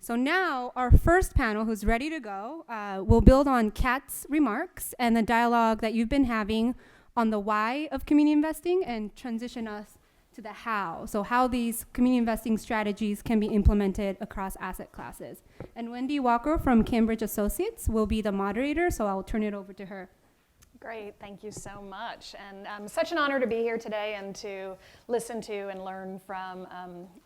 So now our first panel, who's ready to go, will build on Kat's remarks and the dialogue that you've been having on the why of community investing and transition us to the how. So how these community investing strategies can be implemented across asset classes. And Wendy Walker from Cambridge Associates will be the moderator, so I'll turn it over to her. Great, thank you so much. And such an honor to be here today and to listen to and learn from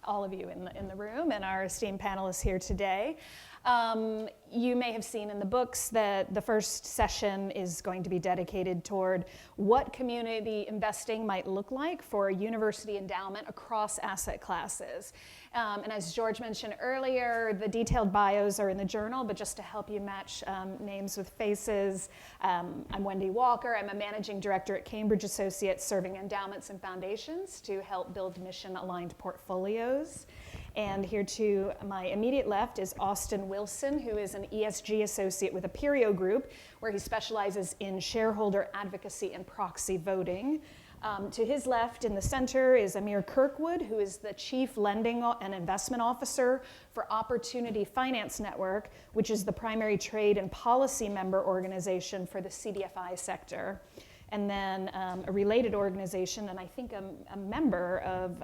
all of you in the room and our esteemed panelists here today. You may have seen in the books that the first session is going to be dedicated toward what community investing might look like for a university endowment across asset classes. And as George mentioned earlier, the detailed bios are in the journal, but just to help you match names with faces, I'm Wendy Walker. I'm a managing director at Cambridge Associates, serving endowments and foundations to help build mission-aligned portfolios. And here to my immediate left is Austin Wilson, who is an ESG associate with Aperio Group, where he specializes in shareholder advocacy and proxy voting. To his left in the center is Amir Kirkwood, who is the Chief Lending and Investment Officer for Opportunity Finance Network, which is the primary trade and policy member organization for the CDFI sector. And then a related organization, and I think a member of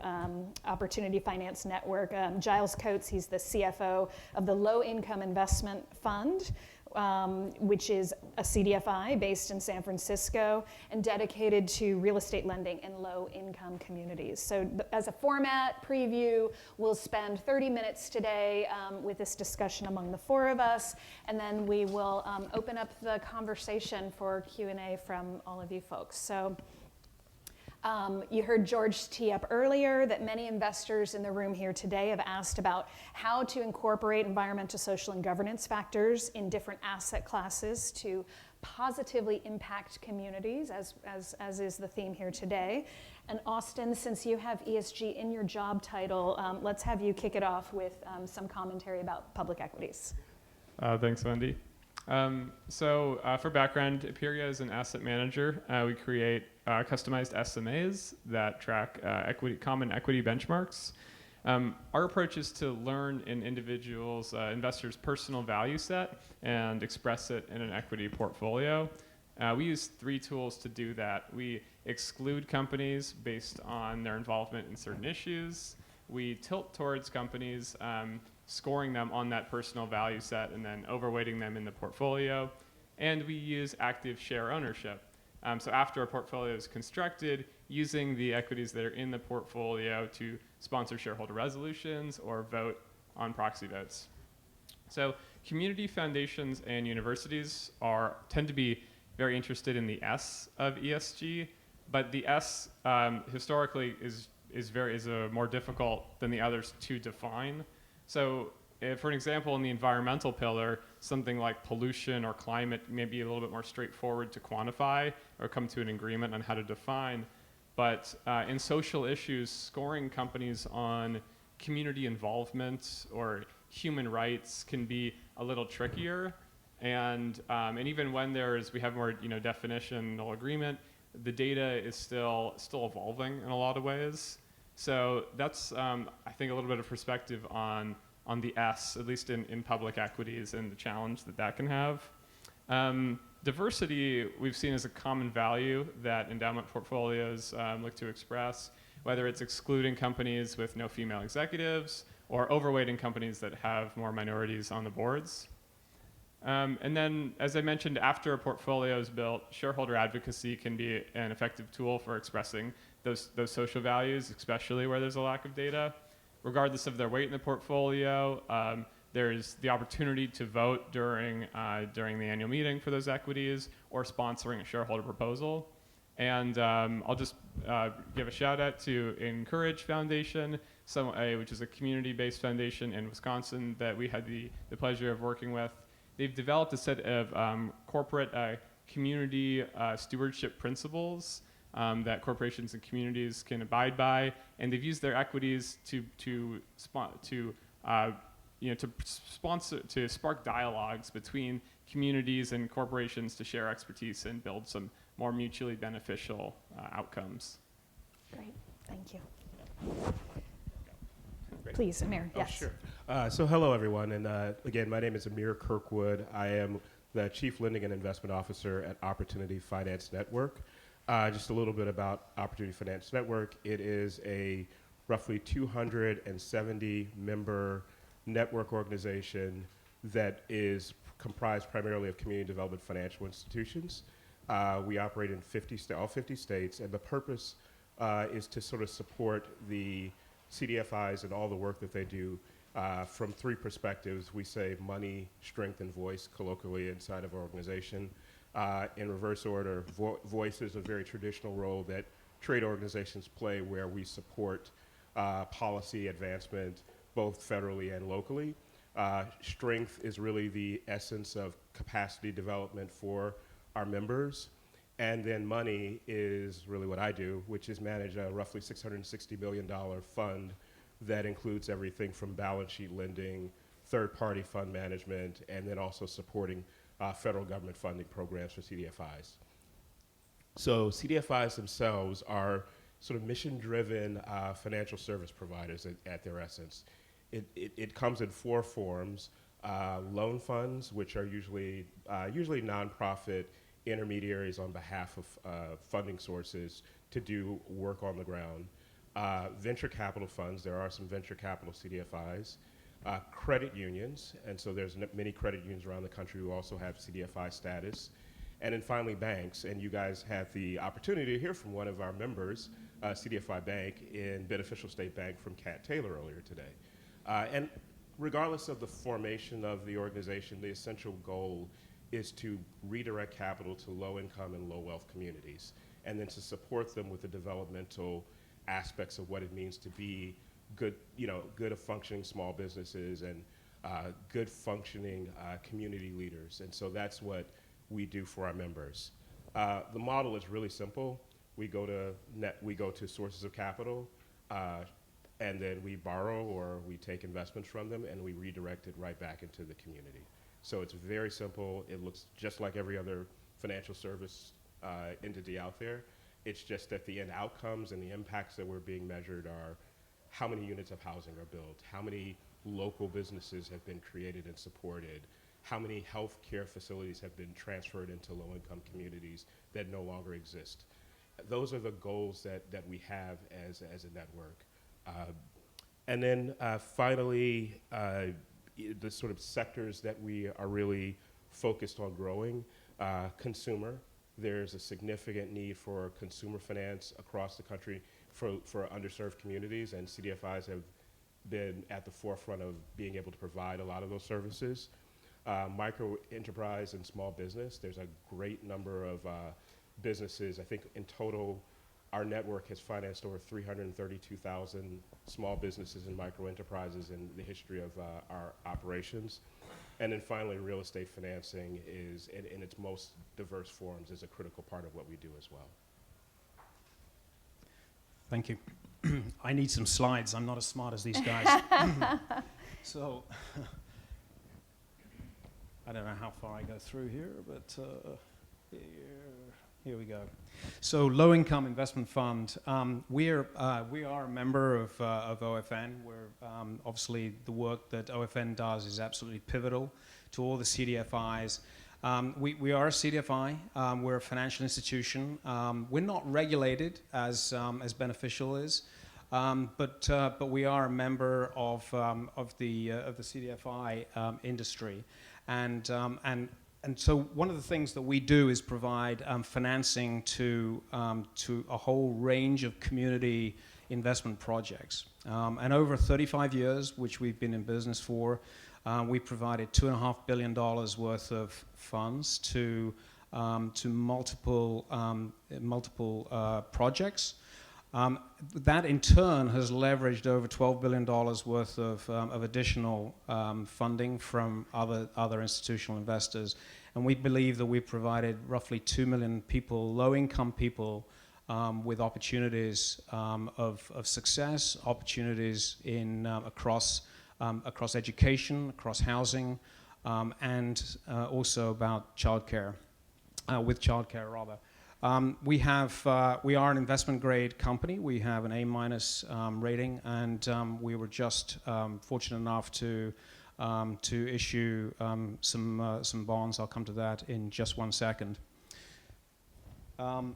Opportunity Finance Network, Giles Cotes, he's the CFO of the Low Income Investment Fund, which is a CDFI based in San Francisco and dedicated to real estate lending in low-income communities. So as a format preview, we'll spend 30 minutes today with this discussion among the four of us, and then we will open up the conversation for Q&A from all of you folks. So you heard George tee up earlier that many investors in the room here today have asked about how to incorporate environmental, social, and governance factors in different asset classes to positively impact communities, as is the theme here today. And Austin, since you have ESG in your job title, let's have you kick it off with some commentary about public equities. Thanks, Wendy. For background, Aperio is an asset manager. We create customized SMAs that track common equity benchmarks. Our approach is to learn an individual's investor's personal value set and express it in an equity portfolio. We use 3 tools to do that. We exclude companies based on their involvement in certain issues. We tilt towards companies, scoring them on that personal value set and then overweighting them in the portfolio. And we use active share ownership. So after a portfolio is constructed, using the equities that are in the portfolio to sponsor shareholder resolutions or vote on proxy votes. So community foundations and universities tend to be very interested in the S of ESG, but the S historically is more difficult than the others to define. So for an example, in the environmental pillar, something like pollution or climate may be a little bit more straightforward to quantify or come to an agreement on how to define. But in social issues, scoring companies on community involvement or human rights can be a little trickier. And even when we have more definitional agreement, the data is still evolving in a lot of ways. So that's, I think, a little bit of perspective on the S, at least in public equities, and the challenge that can have. Diversity we've seen as a common value that endowment portfolios look to express, whether it's excluding companies with no female executives or overweighting companies that have more minorities on the boards. And then, as I mentioned, after a portfolio is built, shareholder advocacy can be an effective tool for expressing those social values, especially where there's a lack of data. Regardless of their weight in the portfolio, there's the opportunity to vote during the annual meeting for those equities or sponsoring a shareholder proposal. And I'll just give a shout out to Encourage Foundation, which is a community-based foundation in Wisconsin that we had the pleasure of working with. They've developed a set of corporate community stewardship principles that corporations and communities can abide by, and they've used their equities to spark dialogues between communities and corporations to share expertise and build some more mutually beneficial outcomes. Great, thank you. Great. please, Amir. Oh, Yes. sure. So hello, everyone. And again, my name is Amir Kirkwood. I am the Chief Lending and Investment Officer at Opportunity Finance Network. Just a little bit about Opportunity Finance Network. It is a roughly 270 member network organization that is comprised primarily of community development financial institutions. We operate in all 50 states, and the purpose is to sort of support the CDFIs and all the work that they do from three perspectives. We say money, strength, and voice colloquially inside of our organization. In reverse order, voice is a very traditional role that trade organizations play where we support policy advancement both federally and locally. Strength is really the essence of capacity development for our members. And then money is really what I do, which is manage a roughly $660 million fund that includes everything from balance sheet lending, third-party fund management, and then also supporting federal government funding programs for CDFIs. So CDFIs themselves are sort of mission-driven financial service providers at their essence. It comes in four forms: loan funds, which are usually nonprofit intermediaries on behalf of funding sources to do work on the ground. Venture capital funds, there are some venture capital CDFIs. Credit unions, and so there's many credit unions around the country who also have CDFI status. And then finally banks, and you guys had the opportunity to hear from one of our members, CDFI Bank in Beneficial State Bank from Kat Taylor earlier today. And regardless of the formation of the organization, the essential goal is to redirect capital to low-income and low-wealth communities, and then to support them with the developmental aspects of what it means to be good functioning small businesses and good functioning community leaders. And so that's what we do for our members. The model is really simple. We go to sources of capital, and then we borrow or we take investments from them, and we redirect it right back into the community. So it's very simple. It looks just like every other financial service entity out there. It's just that the end outcomes and the impacts that we're being measured are how many units of housing are built, how many local businesses have been created and supported, how many healthcare facilities have been transferred into low-income communities that no longer exist. Those are the goals that we have as a network. And then finally, the sort of sectors that we are really focused on growing. Consumer, there's a significant need for consumer finance across the country for underserved communities, and CDFIs have been at the forefront of being able to provide a lot of those services. Micro enterprise and small business, there's a great number of businesses. I think in total, our network has financed over 332,000 small businesses and micro enterprises in the history of our operations. And then finally, real estate financing is, in its most diverse forms, is a critical part of what we do as well. Thank you. I need some slides. I'm not as smart as these guys. So, I don't know how far I go through here, but here we go. So, Low Income Investment Fund. We are a member of OFN. We're obviously the work that OFN does is absolutely pivotal to all the CDFIs. We are a CDFI. We're a financial institution. We're not regulated as Beneficial is, but we are a member of the CDFI industry, and so one of the things that we do is provide financing to a whole range of community investment projects. And over 35 years, which we've been in business for, we provided $2.5 billion worth of funds to multiple projects. That in turn has leveraged over $12 billion worth of additional funding from other institutional investors. And we believe that we've provided roughly 2 million people, low-income people, with opportunities of success, opportunities in across education, across housing, and also about childcare, with childcare rather. We are an investment grade company. We have an A- rating, and we were just fortunate enough to issue some bonds. I'll come to that in just one second. I'll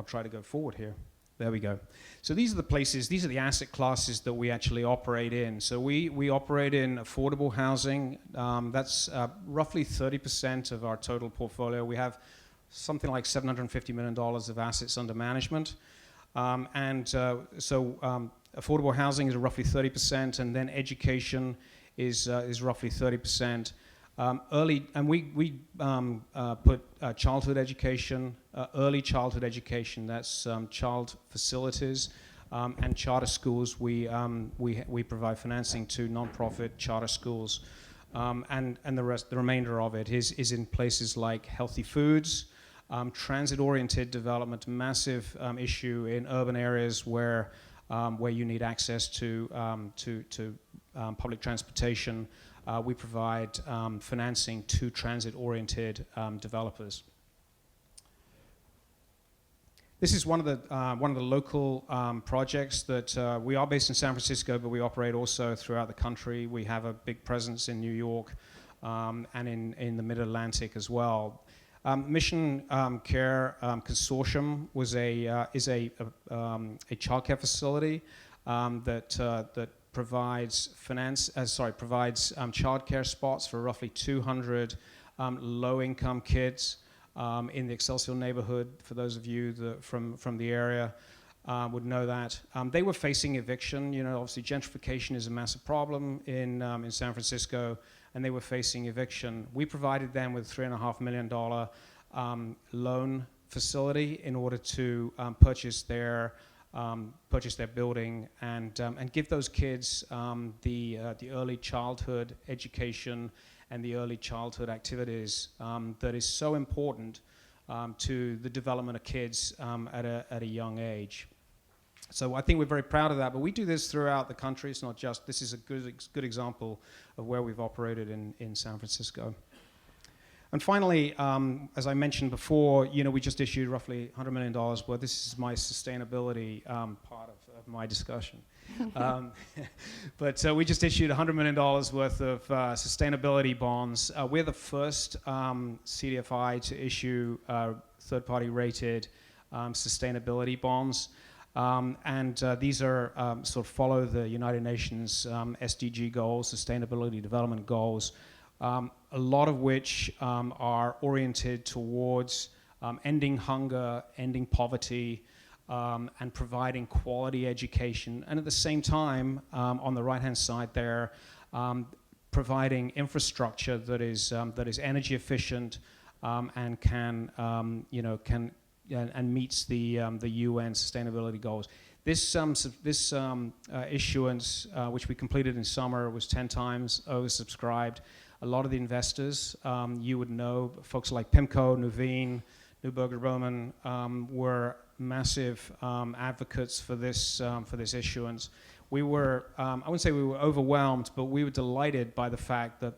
try to go forward here. There we go. So these are the places, these are the asset classes that we actually operate in. So we operate in affordable housing. That's roughly 30% of our total portfolio. We have something like $750 million of assets under management. Affordable housing is roughly 30%, and then education is roughly 30%. We put childhood education, early childhood education. That's child facilities and charter schools. We provide financing to nonprofit charter schools, and the remainder of it is in places like healthy foods, transit-oriented development. Massive issue in urban areas where you need access to public transportation. We provide financing to transit-oriented developers. This is one of the local projects that we are based in San Francisco, but we operate also throughout the country. We have a big presence in New York and in the Mid-Atlantic as well. Mission Care Consortium is a childcare facility that provides childcare spots for roughly 200 low-income kids in the Excelsior neighborhood. For those of you from the area would know that. They were facing eviction. You know, obviously gentrification is a massive problem in San Francisco, and they were facing eviction. We provided them with a $3.5 million loan facility in order to purchase their building and give those kids the early childhood education and the early childhood activities that is so important to the development of kids at a young age. So I think we're very proud of that, but we do this throughout the country. It's not just, this is a good example of where we've operated in San Francisco. And finally, as I mentioned before, you know, we just issued roughly $100 million worth. This is my sustainability part of my discussion. But we just issued $100 million worth of sustainability bonds. We're the first CDFI to issue third-party rated sustainability bonds. These are sort of follow the United Nations SDG goals, Sustainability Development Goals, a lot of which are oriented towards ending hunger, ending poverty, and providing quality education. And at the same time, on the right-hand side there, providing infrastructure that is energy efficient and and meets the UN sustainability goals. This issuance, which we completed in summer, was 10 times oversubscribed. A lot of the investors, you would know, folks like PIMCO, Nuveen, Neuberger Roman, were massive advocates for this issuance. We were, I wouldn't say we were overwhelmed, but we were delighted by the fact that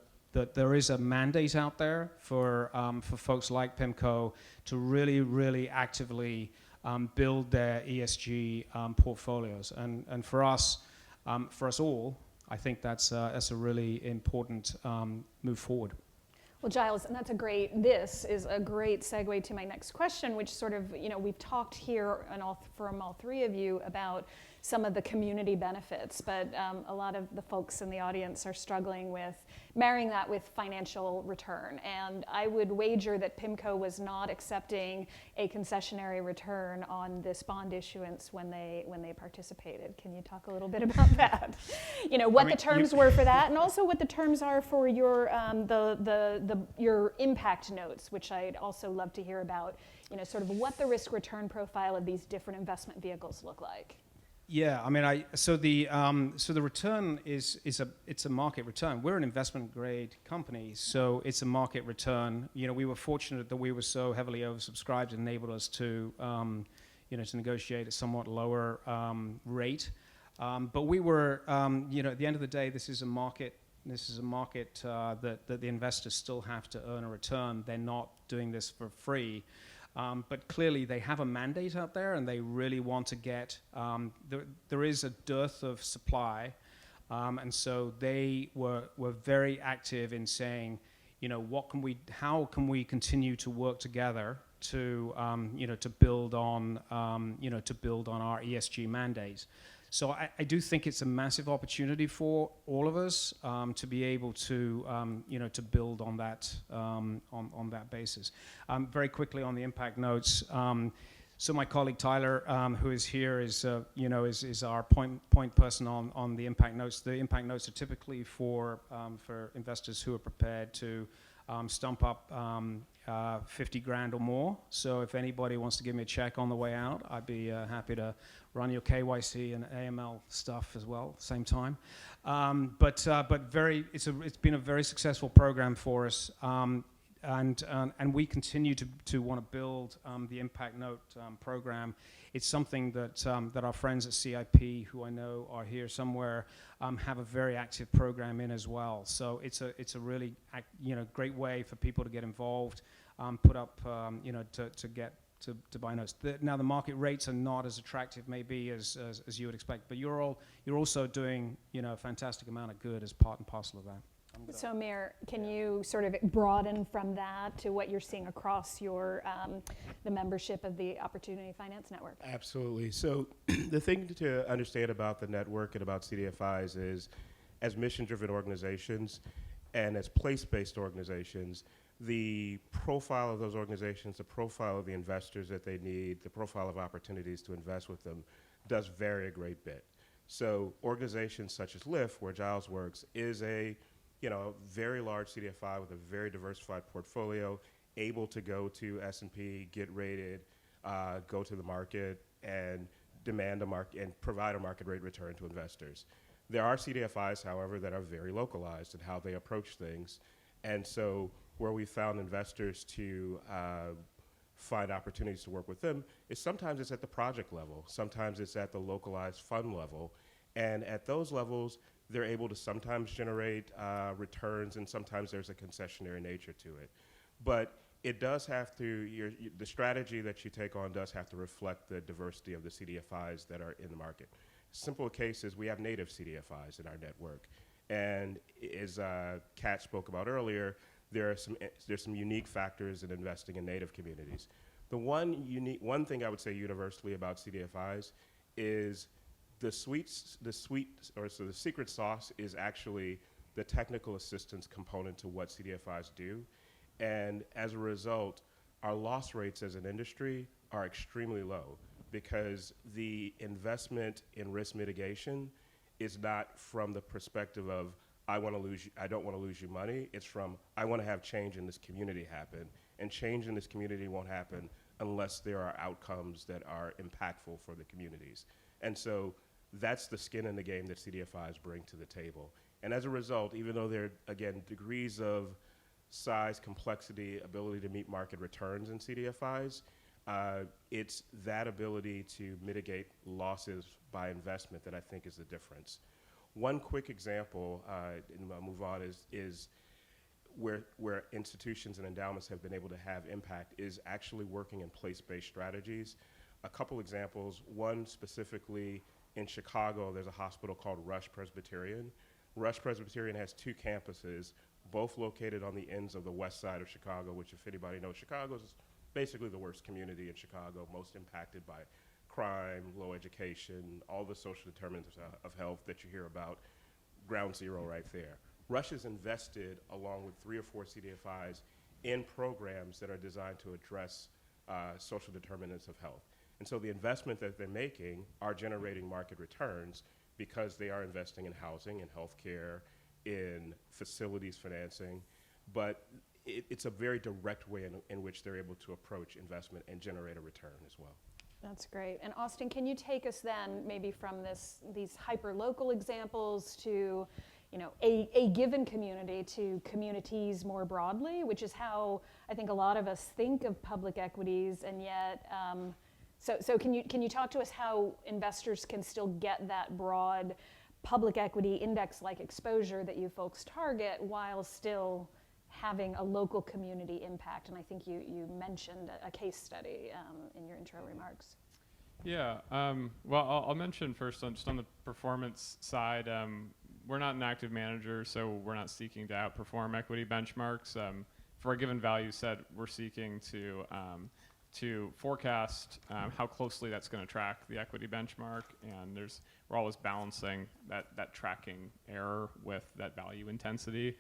there is a mandate out there for folks like PIMCO to really actively build their ESG portfolios. And for us all, I think that's a really important move forward. Well, Giles, and this is a great segue to my next question, which sort of, you know, we've talked here from all three of you about some of the community benefits, but a lot of the folks in the audience are struggling with marrying that with financial return. And I would wager that PIMCO was not accepting a concessionary return on this bond issuance when they participated. Can you talk a little bit about that? You know, what the terms were for that, and also what the terms are for your your impact notes, which I'd also love to hear about. You know, sort of what the risk return profile of these different investment vehicles look like. Yeah, I mean, so the return it's a market return. We're an investment grade company, so it's a market return. You know, we were fortunate that we were so heavily oversubscribed and enabled us to to negotiate a somewhat lower rate. But we were, at the end of the day, this is a market This is a market that the investors still have to earn a return. They're not doing this for free. But clearly they have a mandate out there, and they really want to get, there is a dearth of supply, and so they were very active in saying, how can we continue to work together to, to build on our ESG mandate. So I do think it's a massive opportunity for all of us to be able to, to build on that basis. Very quickly on the impact notes. So my colleague Tyler, who is here, is our point person on the impact notes. The impact notes are typically for investors who are prepared to stump up 50 grand or more. So if anybody wants to give me a check on the way out, I'd be happy to run your KYC and AML stuff as well at the same time. But it's been a very successful program for us. And we continue to want to build the Impact Note program. It's something that our friends at CIP, who I know are here somewhere, have a very active program in as well. So it's a really great way for people to get involved, put up to buy notes. Now the market rates are not as attractive maybe as you would expect, but you're also doing a fantastic amount of good as part and parcel of that. So Amir, can you sort of broaden from that to what you're seeing across your the membership of the Opportunity Finance Network? Absolutely. So the thing to understand about the network and about CDFIs is, as mission-driven organizations and as place-based organizations, the profile of those organizations, the profile of the investors that they need, the profile of opportunities to invest with them does vary a great bit. So organizations such as LIFT, where Giles works, is a very large CDFI with a very diversified portfolio, able to go to S&P, get rated, go to the market, and demand a market and provide a market rate return to investors. There are CDFIs, however, that are very localized in how they approach things, and so where we found investors to find opportunities to work with them is sometimes it's at the project level, sometimes it's at the localized fund level, and at those levels, they're able to sometimes generate returns, and sometimes there's a concessionary nature to it. But it does have to, the strategy that you take on does have to reflect the diversity of the CDFIs that are in the market. Simple case is we have native CDFIs in our network. And as Kat spoke about earlier, there's some unique factors in investing in native communities. The one thing I would say universally about CDFIs is the secret sauce is actually the technical assistance component to what CDFIs do. And as a result, our loss rates as an industry are extremely low because the investment in risk mitigation is not from the perspective of, I don't want to lose you money. It's from, I want to have change in this community happen. And change in this community won't happen unless there are outcomes that are impactful for the communities. And so that's the skin in the game that CDFIs bring to the table. And as a result, even though there are, again, degrees of size, complexity, ability to meet market returns in CDFIs, it's that ability to mitigate losses by investment that I think is the difference. One quick example, and I'll move on, is where institutions and endowments have been able to have impact is actually working in place-based strategies. A couple examples, one specifically in Chicago, there's a hospital called Rush Presbyterian. Rush Presbyterian has 2 campuses, both located on the ends of the west side of Chicago, which if anybody knows Chicago is basically the worst community in Chicago, most impacted by crime, low education, all the social determinants of health that you hear about, ground zero right there. Rush has invested, along with 3 or 4 CDFIs, in programs that are designed to address social determinants of health. And so the investment that they're making are generating market returns because they are investing in housing, in healthcare, in facilities financing, but it's a very direct way in which they're able to approach investment and generate a return as well. That's great. And Austin, can you take us then maybe from these hyper-local examples to a given community to communities more broadly, which is how I think a lot of us think of public equities, and yet, so can you talk to us how investors can still get that broad public equity index-like exposure that you folks target while still having a local community impact. And I think you mentioned a case study in your intro remarks. Yeah, well, I'll mention first, just on the performance side, we're not an active manager, so we're not seeking to outperform equity benchmarks. For a given value set, we're seeking to forecast how closely that's going to track the equity benchmark, and we're always balancing that tracking error with that value intensity.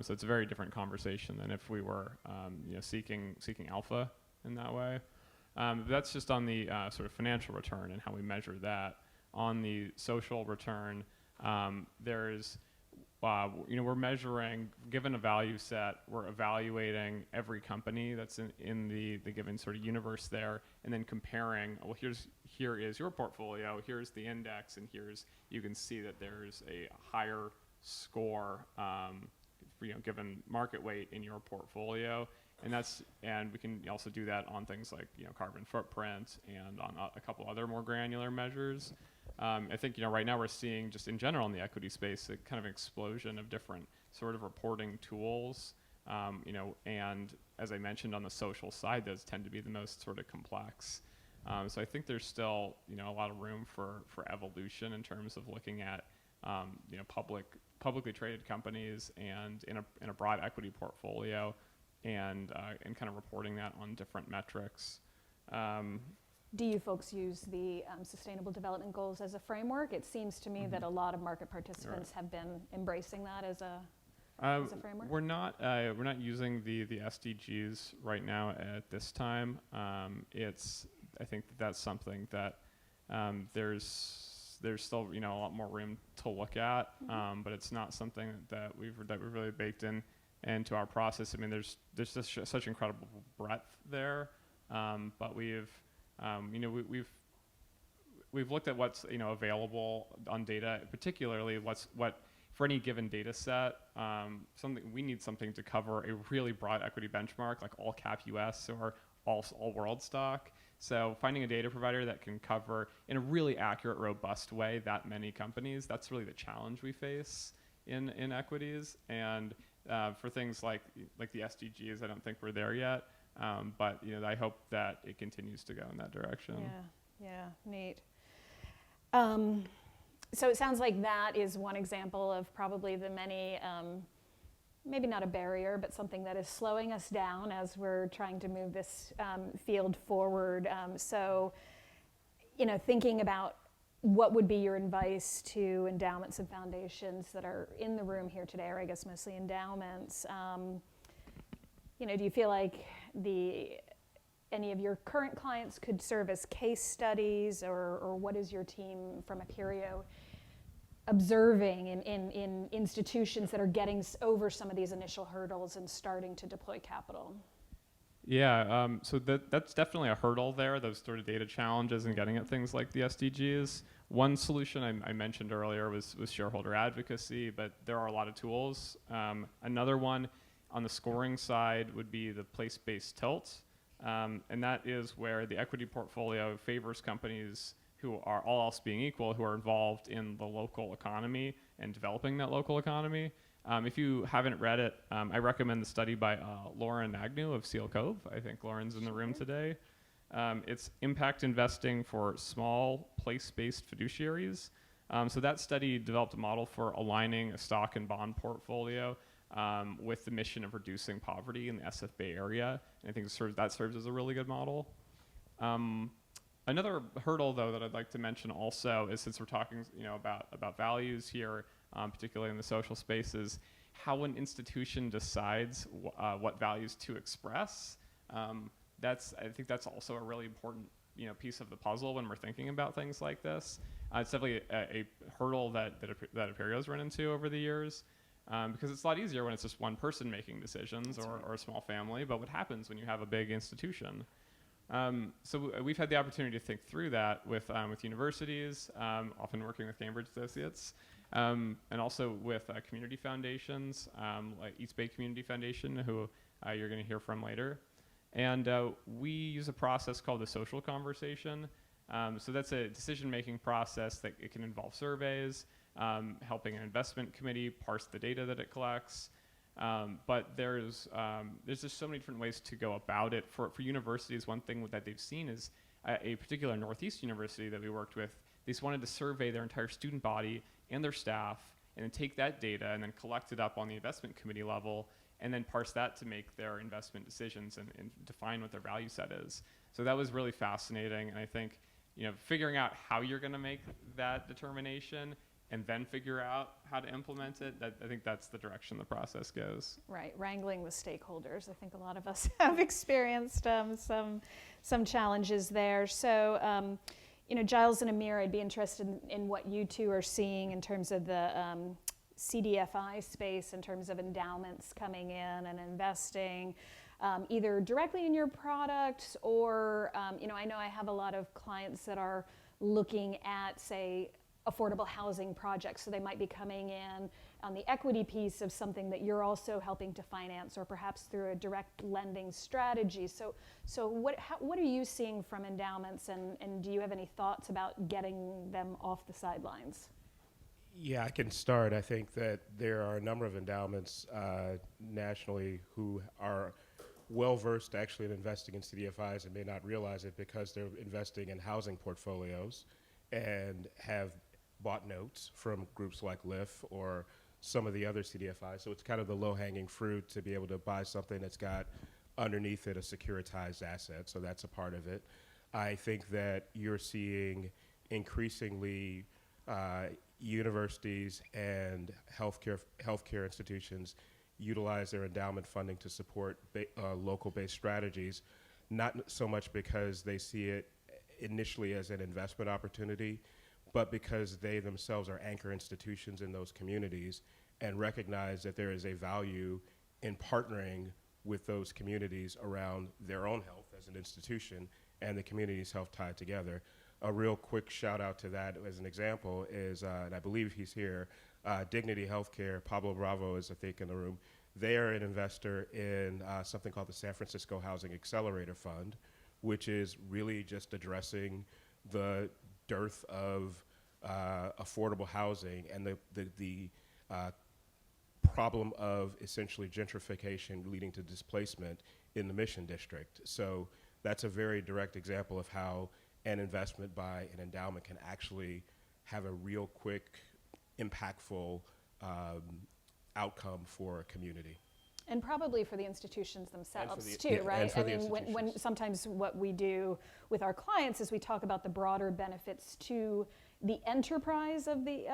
So it's a very different conversation than if we were seeking alpha in that way. That's just on the sort of financial return and how we measure that. On the social return, we're measuring, given a value set, we're evaluating every company that's in the given sort of universe there, and then comparing, well, here is your portfolio, here's the index, and you can see that there's a higher score, given market weight in your portfolio. And we can also do that on things like carbon footprint and on a couple other more granular measures. I think right now we're seeing, just in general in the equity space, a kind of explosion of different sort of reporting tools. And as I mentioned, on the social side, those tend to be the most sort of complex. So I think there's still a lot of room for evolution in terms of looking at publicly traded companies and in a broad equity portfolio, and kind of reporting that on different metrics. Do you folks use the Sustainable Development Goals as a framework? It seems to me that a lot of market participants have been embracing that as a framework. We're not using the SDGs right now at this time. I think that's something that there's still a lot more room to look at, but it's not something that we've really baked into our process. I mean, there's just such incredible breadth there, but we've looked at what's available on data, particularly what for any given data set. We need something to cover a really broad equity benchmark, like all cap US or all world stock. So finding a data provider that can cover in a really accurate, robust way that many companies, that's really the challenge we face in equities. And for things like the SDGs, I don't think we're there yet. But I hope that it continues to go in that direction. Yeah, neat. So it sounds like that is one example of probably the many, maybe not a barrier, but something that is slowing us down as we're trying to move this field forward. So, thinking about what would be your advice to endowments and foundations that are in the room here today, or I guess mostly endowments. Do you feel like any of your current clients could serve as case studies, or what is your team from Aperio observing in institutions that are getting over some of these initial hurdles and starting to deploy capital? Yeah, so that's definitely a hurdle there, those sort of data challenges and getting at things like the SDGs. One solution I mentioned earlier was shareholder advocacy, but there are a lot of tools. Another one on the scoring side would be the place-based tilt, and that is where the equity portfolio favors companies who are, all else being equal, who are involved in the local economy and developing that local economy. If you haven't read it, I recommend the study by Lauren Agnew of Seal Cove. I think Lauren's in the room today. It's impact investing for small place-based fiduciaries. So that study developed a model for aligning a stock and bond portfolio with the mission of reducing poverty in the SF Bay Area. And I think that serves as a really good model. Another hurdle, though, that I'd like to mention also is, since we're talking about values here, particularly in the social spaces, how an institution decides what values to express. I think that's also a really important piece of the puzzle when we're thinking about things like this. It's definitely a hurdle that Aperio's run into over the years, because it's a lot easier when it's just one person making decisions or a small family. But what happens when you have a big institution? So we've had the opportunity to think through that with universities, often working with Cambridge Associates, and also with community foundations, like East Bay Community Foundation, who you're going to hear from later. And we use a process called the social conversation. So that's a decision-making process that it can involve surveys. helping an investment committee parse the data that it collects. But there's just so many different ways to go about it. For universities, one thing that they've seen is a particular Northeast university that we worked with, they just wanted to survey their entire student body and their staff, and then take that data and then collect it up on the investment committee level, and then parse that to make their investment decisions and define what their value set is. So that was really fascinating, and I think, figuring out how you're going to make that determination and then figure out how to implement it, I think that's the direction the process goes. Right, wrangling with stakeholders. I think a lot of us have experienced some challenges there. So, Giles and Amir, I'd be interested in what you two are seeing in terms of the CDFI space, in terms of endowments coming in and investing, either directly in your product or, I know I have a lot of clients that are looking at, say, affordable housing projects, so they might be coming in on the equity piece of something that you're also helping to finance, or perhaps through a direct lending strategy. So what are you seeing from endowments, and do you have any thoughts about getting them off the sidelines? Yeah, I can start. I think that there are a number of endowments nationally who are well-versed actually in investing in CDFIs and may not realize it because they're investing in housing portfolios and have bought notes from groups like LIF or some of the other CDFIs. So it's kind of the low-hanging fruit to be able to buy something that's got underneath it a securitized asset. So that's a part of it. I think that you're seeing increasingly universities and healthcare institutions utilize their endowment funding to support local-based strategies, not so much because they see it initially as an investment opportunity, but because they themselves are anchor institutions in those communities and recognize that there is a value in partnering with those communities around their own health as an institution and the community's health tied together. A real quick shout out to that as an example is, and I believe he's here, Dignity Healthcare, Pablo Bravo is I think in the room. They are an investor in something called the San Francisco Housing Accelerator Fund, which is really just addressing the dearth of affordable housing and the problem of essentially gentrification leading to displacement in the Mission District. So that's a very direct example of how an investment by an endowment can actually have a real quick, impactful outcome for a community. And probably for the institutions themselves too, yeah, right? and for the when sometimes what we do with our clients is we talk about the broader benefits to the enterprise of the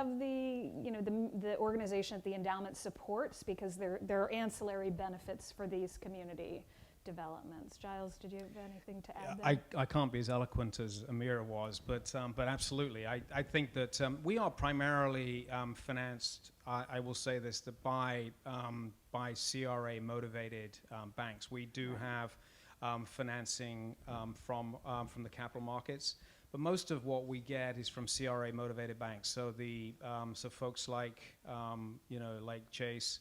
organization that the endowment supports, because there are ancillary benefits for these community developments. Giles, did you have anything to add there? I can't be as eloquent as Amir was, but absolutely. I think that we are primarily financed, I will say this, that by CRA-motivated banks. We do have financing from the capital markets, but most of what we get is from CRA-motivated banks. So so folks like like Chase,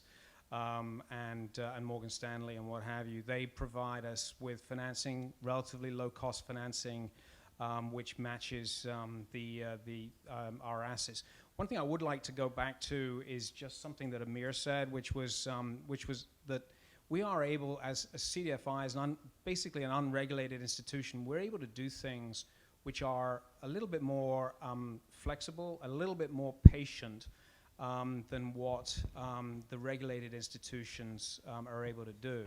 and Morgan Stanley and what have you, they provide us with financing, relatively low-cost financing, which matches our assets. One thing I would like to go back to is just something that Amir said, which was that we are able, as a CDFI, as basically an unregulated institution, we're able to do things which are a little bit more flexible, a little bit more patient than what the regulated institutions are able to do.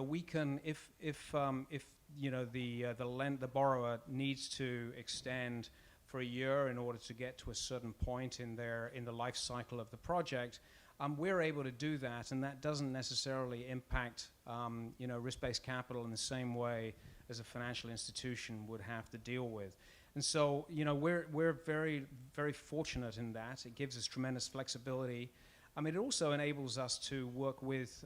We can, if the borrower needs to extend for a year in order to get to a certain point in the life cycle of the project, we're able to do that, and that doesn't necessarily impact risk-based capital in the same way as a financial institution would have to deal with. And so, we're very, very fortunate in that. It gives us tremendous flexibility. It also enables us to work with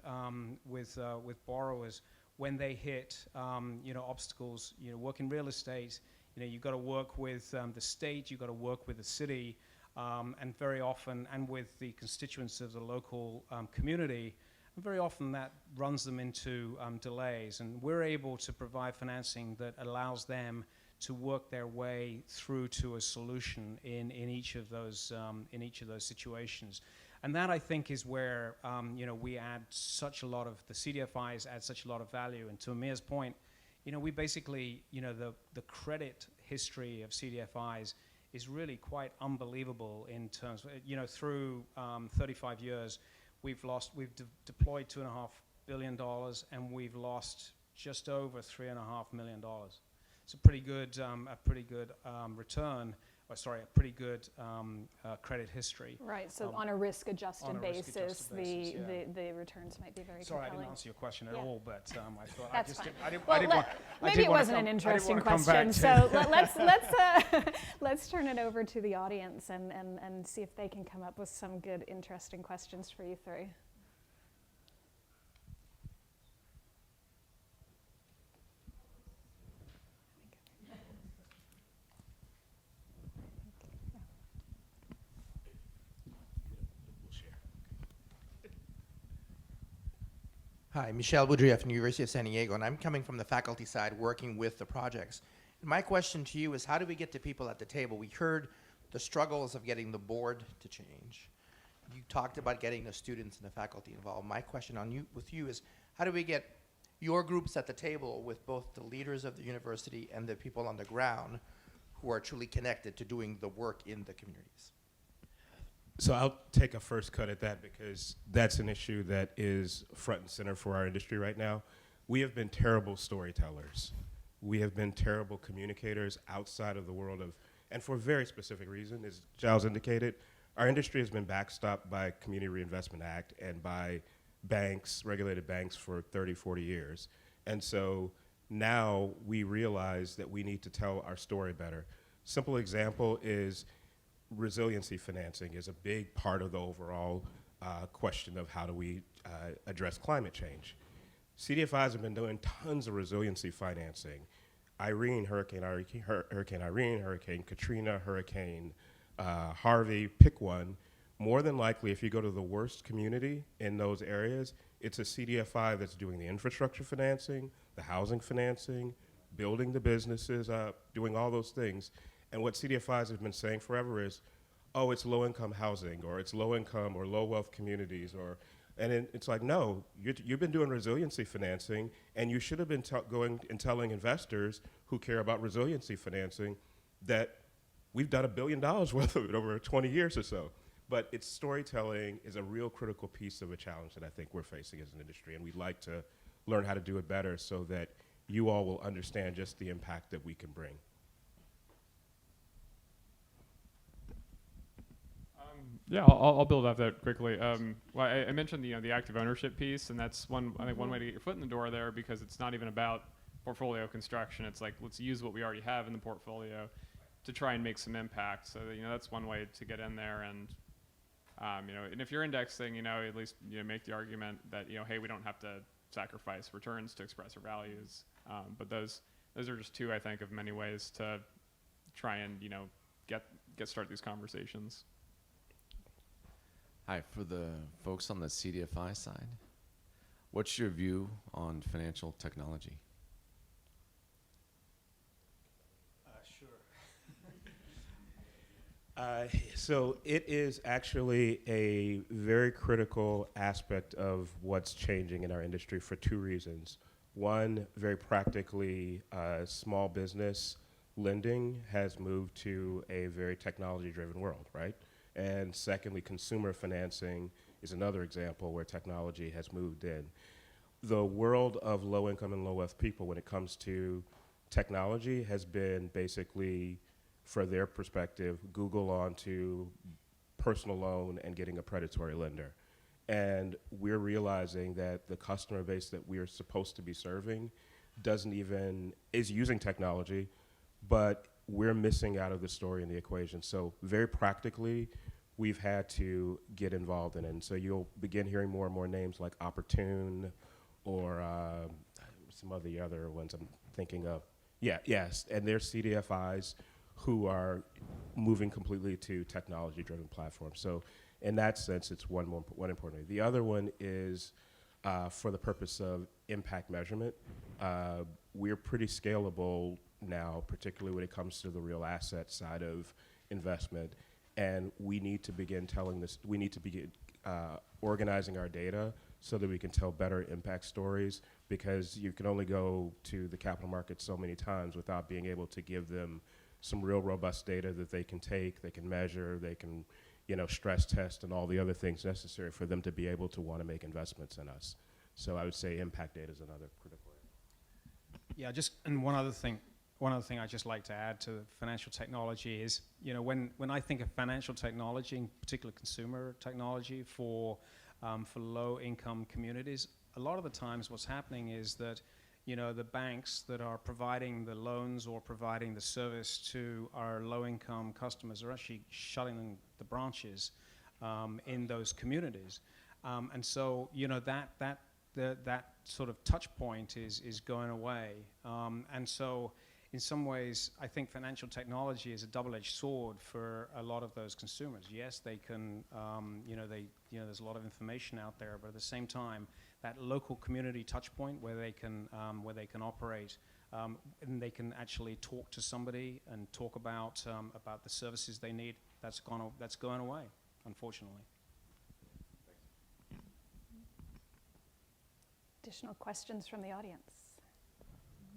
borrowers when they hit, obstacles. Work in real estate. You've got to work with the state. You've got to work with the city, and very often, and with the constituents of the local community. And very often that runs them into delays, and we're able to provide financing that allows them to work their way through to a solution in each of those situations. And that, I think, is where we add such a lot of, the CDFIs add such a lot of value. And to Amir's point, we basically, the credit history of CDFIs is really quite unbelievable in terms of, through 35 years, we've deployed $2.5 billion, and we've lost just over $3.5 million. It's a pretty good return. A pretty good credit history. Right, so on a risk-adjusted basis, yeah. the returns might be very Sorry, compelling. I didn't answer your question at all, but I thought That's fine. maybe it wasn't an interesting question, so let's turn it over to the audience and see if they can come up with some good, interesting questions for you three. Hi, Michelle Boudrieff from the University of San Diego, and I'm coming from the faculty side working with the projects. My question to you is, how do we get the people at the table? We heard the struggles of getting the board to change. You talked about getting the students and the faculty involved. My question with you is, how do we get your groups at the table with both the leaders of the university and the people on the ground who are truly connected to doing the work in the communities? So I'll take a first cut at that because that's an issue that is front and center for our industry right now. We have been terrible storytellers. We have been terrible communicators outside of the world of, and for a very specific reason, as Giles indicated, our industry has been backstopped by Community Reinvestment Act and by banks, regulated banks, for 30, 40 years. And so now we realize that we need to tell our story better. Simple example is resiliency financing is a big part of the overall question of how do we address climate change. CDFIs have been doing tons of resiliency financing. Hurricane Irene, Hurricane Katrina, Hurricane Harvey, pick one. More than likely, if you go to the worst community in those areas, it's a CDFI that's doing the infrastructure financing, the housing financing, building the businesses up, doing all those things. And what CDFIs have been saying forever is, oh, it's low-income housing, or it's low-income or low-wealth communities, and it's like, no, you've been doing resiliency financing, and you should have been going and telling investors who care about resiliency financing that we've done $1 billion worth of it over 20 years or so. But it's storytelling is a real critical piece of a challenge that I think we're facing as an industry, and we'd like to learn how to do it better so that you all will understand just the impact that we can bring. Yeah, I'll build off that quickly. Well, I mentioned the active ownership piece, and that's one way to get your foot in the door there, because it's not even about portfolio construction. It's like, let's use what we already have in the portfolio to try and make some impact. So that's one way to get in there, and and if you're indexing, at least make the argument that hey, we don't have to sacrifice returns to express our values. But those are just two, I think, of many ways to try and get start these conversations. Hi, for the folks on the CDFI side, what's your view on financial technology? Sure. So it is actually a very critical aspect of what's changing in our industry for two reasons. One, very practically, small business lending has moved to a very technology-driven world, right? And secondly, consumer financing is another example where technology has moved in. The world of low-income and low-wealth people, when it comes to technology, has been basically, for their perspective, Google onto personal loan and getting a predatory lender. And we're realizing that the customer base that we are supposed to be serving is using technology, but we're missing out of the story in the equation. So very practically, we've had to get involved in it. And so you'll begin hearing more and more names like Opportune or some of the other ones I'm thinking of. Yes, and there's CDFIs who are moving completely to technology-driven platforms. So in that sense, it's one important. The other one is for the purpose of impact measurement. We're pretty scalable now, particularly when it comes to the real asset side of investment. And we need to begin telling this, we need to begin organizing our data so that we can tell better impact stories, because you can only go to the capital markets so many times without being able to give them some real robust data that they can take, they can measure, they can, you know, stress test and all the other things necessary for them to be able to want to make investments in us. So I would say impact data is another critical area. Yeah, and one other thing I'd just like to add to financial technology is, you know, when I think of financial technology, in particular consumer technology for low-income communities, a lot of the times what's happening is that, you know, the banks that are providing the loans or providing the service to our low-income customers are actually shutting the branches in those communities, and so, you know, that sort of touch point is going away, and so in some ways, I think financial technology is a double-edged sword for a lot of those consumers. Yes, they can, there's a lot of information out there, but at the same time, that local community touch point where they can operate, and they can actually talk to somebody and talk about the services they need. That's going away, unfortunately. Additional questions from the audience?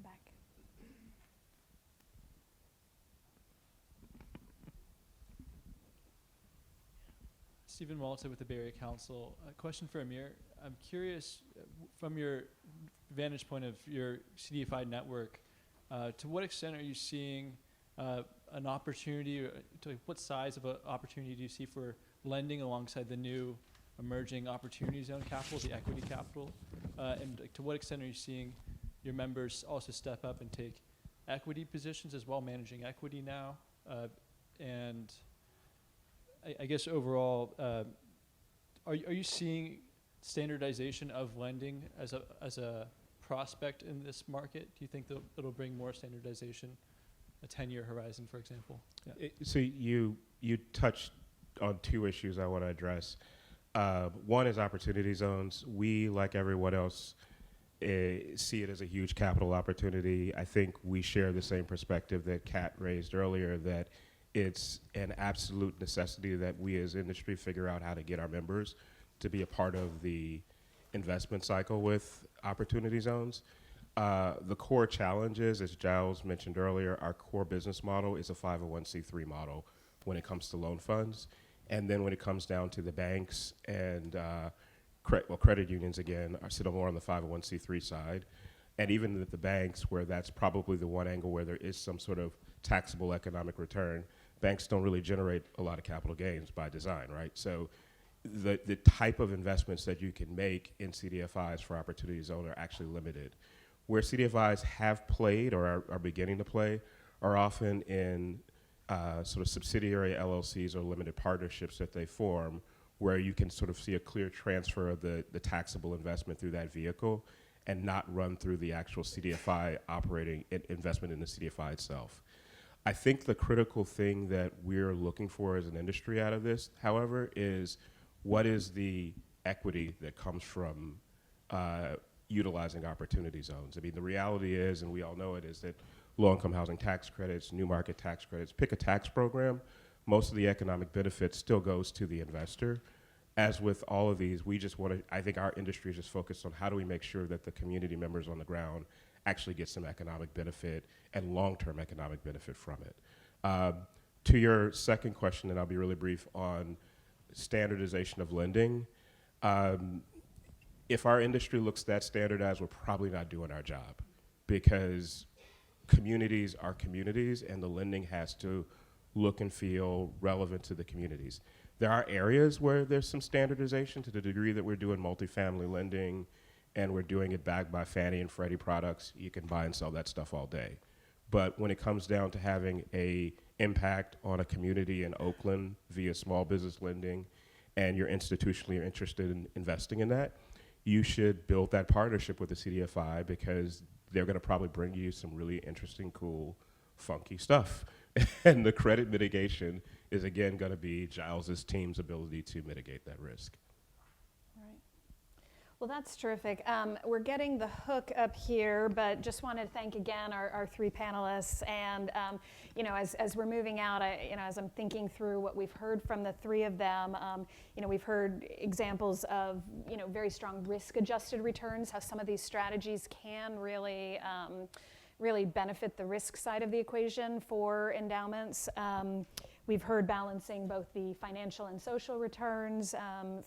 Back. Stephen Malta with the Bay Area Council. A question for Amir. I'm curious, from your vantage point of your CDFI network, to what extent are you seeing an opportunity, or to what size of an opportunity do you see for lending alongside the new emerging opportunity zone capital, the equity capital? And to what extent are you seeing your members also step up and take equity positions as well, managing equity now? And I guess overall, are you seeing standardization of lending as a prospect in this market? Do you think that it'll bring more standardization, a 10-year horizon, for example? Yeah. So you touched on two issues I want to address. One is opportunity zones. We, like everyone else, see it as a huge capital opportunity. I think we share the same perspective that Kat raised earlier, that it's an absolute necessity that we as industry figure out how to get our members to be a part of the investment cycle with opportunity zones. The core challenges, as Giles mentioned earlier, our core business model is a 501c3 model when it comes to loan funds. And then when it comes down to the banks and credit unions, again, are still more on the 501c3 side. And even at the banks, where that's probably the one angle where there is some sort of taxable economic return, banks don't really generate a lot of capital gains by design, right? So the type of investments that you can make in CDFIs for Opportunity Zone are actually limited. Where CDFIs have played or are beginning to play are often in sort of subsidiary LLCs or limited partnerships that they form, where you can sort of see a clear transfer of the taxable investment through that vehicle and not run through the actual CDFI operating investment in the CDFI itself. I think the critical thing that we're looking for as an industry out of this, however, is what is the equity that comes from utilizing opportunity zones. I mean, the reality is, and we all know it, is that low-income housing tax credits, new market tax credits, pick a tax program, most of the economic benefit still goes to the investor. As with all of these, we just want to, I think our industry is just focused on how do we make sure that the community members on the ground actually get some economic benefit and long-term economic benefit from it. To your second question, and I'll be really brief on standardization of lending, if our industry looks that standardized, we're probably not doing our job, because communities are communities and the lending has to look and feel relevant to the communities. There are areas where there's some standardization to the degree that we're doing multifamily lending and we're doing it backed by Fannie and Freddie products. You can buy and sell that stuff all day. But when it comes down to having a impact on a community in Oakland via small business lending, and you're institutionally interested in investing in that, you should build that partnership with the CDFI, because they're going to probably bring you some really interesting, cool, funky stuff. And the credit mitigation is, again, going to be Giles's team's ability to mitigate that risk. Right. Well, that's terrific. We're getting the hook up here, but just want to thank again our three panelists. And as we're moving out, as I'm thinking through what we've heard from the three of them, we've heard examples of very strong risk-adjusted returns, how some of these strategies can really benefit the risk side of the equation for endowments. We've heard balancing both the financial and social returns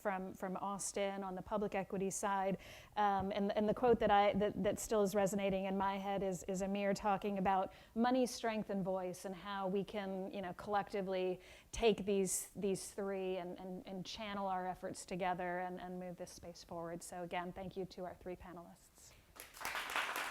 from Austin on the public equity side, and the quote that still is resonating in my head is Amir talking about money, strength, and voice, and how we can collectively take these three and channel our efforts together and move this space forward. So again, thank you to our three panelists.